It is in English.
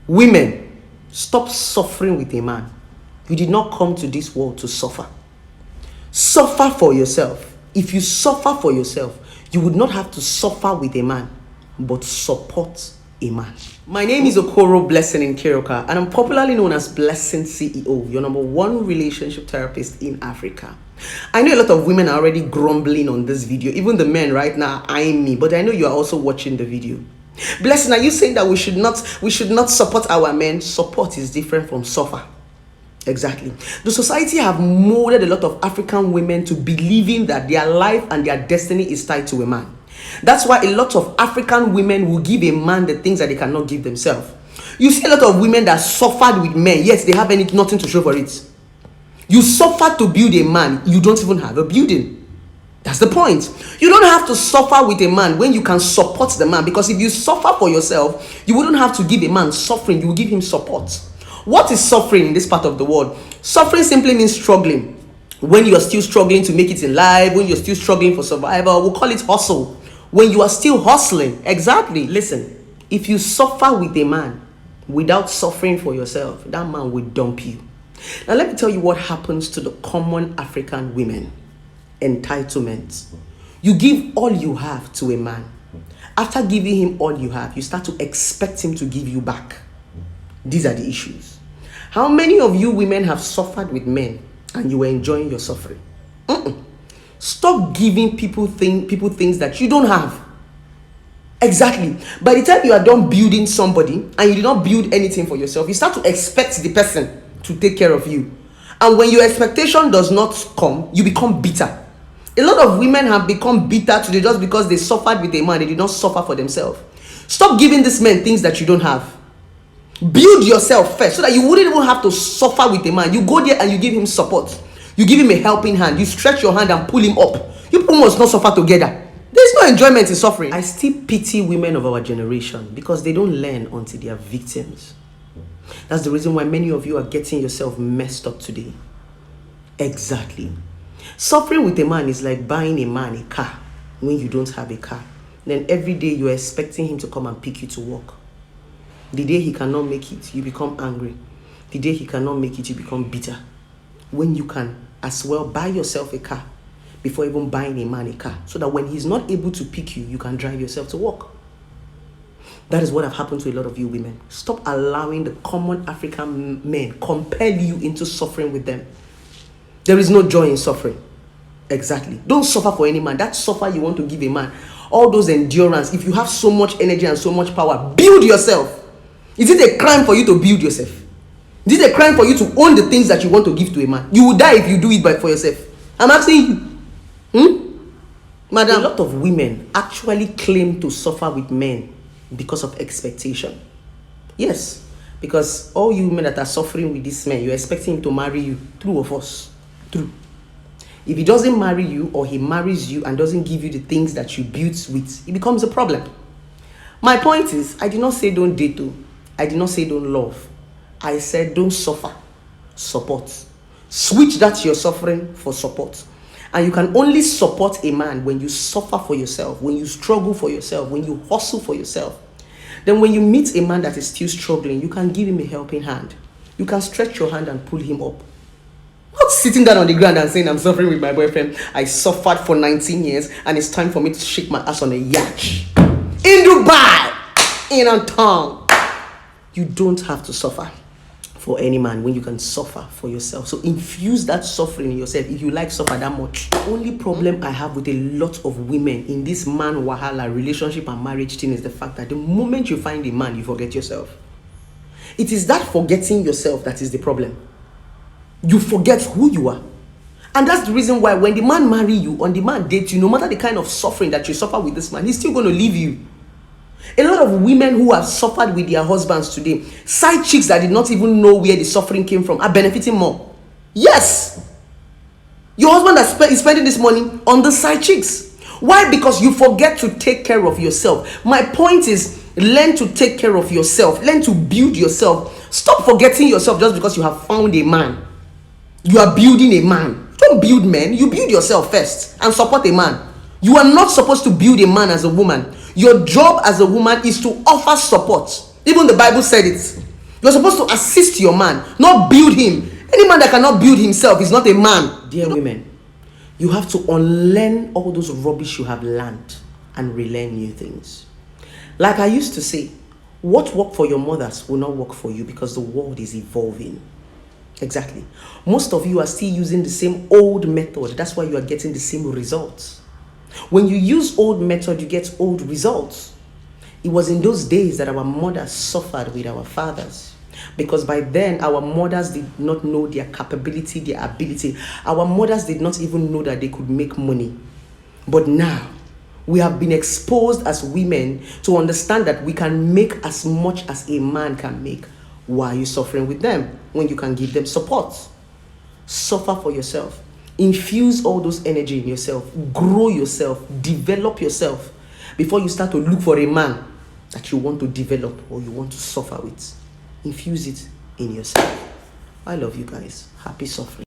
Women, stop suffering with a man. You did not come to this world to suffer. Suffer for yourself. If you suffer for yourself, you would not have to suffer with a man, but support a man. My name is Okoro Blessing in Kiroka, and I'm popularly known as Blessing CEO, your number one relationship therapist in Africa. I know a lot of women are already grumbling on this video. Even the men right now are eyeing me, but I know you are also watching the video. Blessing, are you saying that we should not support our men? Support is different from suffer. Exactly. The society have molded a lot of African women to believing that their life and their destiny is tied to a man. That's why a lot of African women will give a man the things that they cannot give themselves. You see a lot of women that suffered with men, yet they have nothing to show for it. You suffer to build a man, you don't even have a building. That's the point. You don't have to suffer with a man when you can support the man, because if you suffer for yourself, you wouldn't have to give a man suffering, you will give him support. What is suffering in this part of the world? Suffering simply means struggling. When you are still struggling to make it in life, when you're still struggling for survival, we'll call it hustle. When you are still hustling, exactly. Listen, if you suffer with a man without suffering for yourself, that man will dump you. Now let me tell you what happens to the common African women. Entitlement. You give all you have to a man. After giving him all you have, you start to expect him to give you back. These are the issues. How many of you women have suffered with men and you were enjoying your suffering? Stop giving people things that you don't have. Exactly. By the time you are done building somebody and you did not build anything for yourself, you start to expect the person to take care of you. And when your expectation does not come, you become bitter. A lot of women have become bitter today just because they suffered with a man. They did not suffer for themselves. Stop giving these men things that you don't have. Build yourself first so that you wouldn't even have to suffer with a man. You go there and you give him support. You give him a helping hand. You stretch your hand and pull him up. You people must not suffer together. There's no enjoyment in suffering. I still pity women of our generation because they don't learn until they are victims. That's the reason why many of you are getting yourself messed up today. Exactly. Suffering with a man is like buying a man a car when you don't have a car. Then every day you're expecting him to come and pick you to work. The day he cannot make it, you become angry. The day he cannot make it, you become bitter. When you can as well buy yourself a car before even buying a man a car, so that when he's not able to pick you, you can drive yourself to work. That is what have happened to a lot of you women. Stop allowing the common African men compel you into suffering with them. There is no joy in suffering. Exactly. Don't suffer for any man. That suffer you want to give a man, all those endurance, if you have so much energy and so much power, build yourself. Is it a crime for you to build yourself? Is it a crime for you to own the things that you want to give to a man? You will die if you do it for yourself. I'm asking you. Madam, a lot of women actually claim to suffer with men because of expectation. Yes, because all you women that are suffering with this man, you're expecting him to marry you. True or false? True. If he doesn't marry you, or he marries you and doesn't give you the things that you built with, it becomes a problem. My point is, I did not say don't date too. I did not say don't love. I said don't suffer. Support. Switch that you're suffering for support. And you can only support a man when you suffer for yourself, when you struggle for yourself, when you hustle for yourself. Then when you meet a man that is still struggling, you can give him a helping hand. You can stretch your hand and pull him up. Not sitting down on the ground and saying, I'm suffering with my boyfriend. I suffered for 19 years and it's time for me to shake my ass on a yacht. In Dubai! In a town. You don't have to suffer for any man when you can suffer for yourself. So infuse that suffering in yourself if you like suffer that much. The only problem I have with a lot of women in this man wahala relationship and marriage thing is the fact that the moment you find a man, you forget yourself. It is that forgetting yourself that is the problem. You forget who you are. And that's the reason why when the man marry you, on the man date you, no matter the kind of suffering that you suffer with this man, he's still going to leave you. A lot of women who have suffered with their husbands today, side chicks that did not even know where the suffering came from, are benefiting more. Yes. Your husband is spending this money on the side chicks. Why? Because you forget to take care of yourself. My point is, learn to take care of yourself. Learn to build yourself. Stop forgetting yourself just because you have found a man. You are building a man. Don't build men. You build yourself first and support a man. You are not supposed to build a man as a woman. Your job as a woman is to offer support. Even the Bible said it. You're supposed to assist your man, not build him. Any man that cannot build himself is not a man. Dear women, you have to unlearn all those rubbish you have learned and relearn new things. Like I used to say, what worked for your mothers will not work for you because the world is evolving. Exactly. Most of you are still using the same old method. That's why you are getting the same results. When you use old method, you get old results. It was in those days that our mothers suffered with our fathers, because by then our mothers did not know their capability, their ability. Our mothers did not even know that they could make money. But now we have been exposed as women to understand that we can make as much as a man can make. Why are you suffering with them when you can give them support? Suffer for yourself. Infuse all those energy in yourself. Grow yourself. Develop yourself before you start to look for a man that you want to develop or you want to suffer with. Infuse it in yourself. I love you guys. Happy suffering.